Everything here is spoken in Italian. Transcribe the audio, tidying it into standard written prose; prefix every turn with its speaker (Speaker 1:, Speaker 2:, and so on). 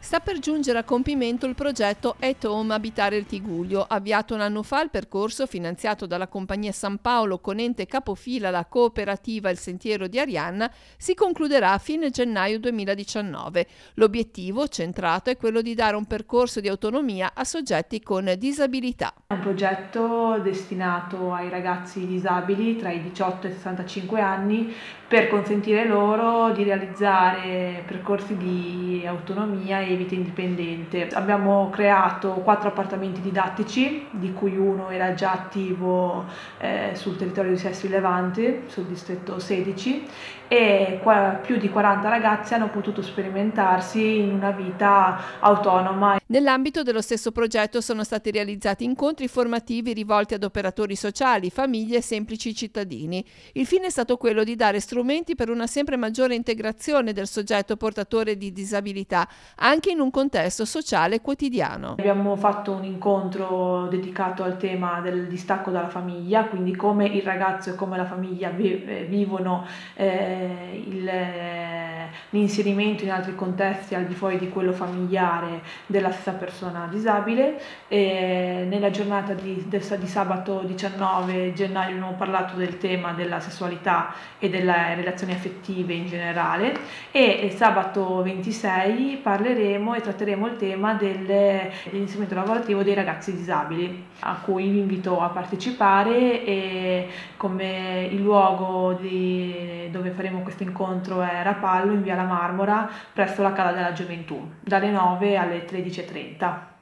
Speaker 1: Sta per giungere a compimento il progetto At Home Abitare il Tigullio. Avviato un anno fa, il percorso, finanziato dalla Compagnia San Paolo con ente capofila la cooperativa Il Sentiero di Arianna, si concluderà a fine gennaio 2019. L'obiettivo centrato è quello di dare un percorso di autonomia a soggetti con disabilità.
Speaker 2: È un progetto destinato ai ragazzi disabili tra i 18 e i 65 anni per consentire loro di realizzare percorsi di autonomia e vita indipendente. Abbiamo creato 4 appartamenti didattici, di cui uno era già attivo sul territorio di Sestri Levante, sul distretto 16, e più di 40 ragazzi hanno potuto sperimentarsi in una vita autonoma.
Speaker 1: Nell'ambito dello stesso progetto sono stati realizzati incontri formativi rivolti ad operatori sociali, famiglie e semplici cittadini. Il fine è stato quello di dare strumenti per una sempre maggiore integrazione del soggetto portatore di disabilità, anche in un contesto sociale quotidiano.
Speaker 2: Abbiamo fatto un incontro dedicato al tema del distacco dalla famiglia, quindi come il ragazzo e come la famiglia vivono l'inserimento in altri contesti al di fuori di quello familiare della stessa persona disabile. Nella giornata di sabato 19 gennaio abbiamo parlato del tema della sessualità e delle relazioni affettive in generale, e sabato 26 parleremo e tratteremo il tema dell'inserimento lavorativo dei ragazzi disabili, a cui vi invito a partecipare. E come il luogo dove faremo questo incontro è Rapallo, in via La Marmora, presso la Casa della Gioventù, dalle 9 alle 13:30.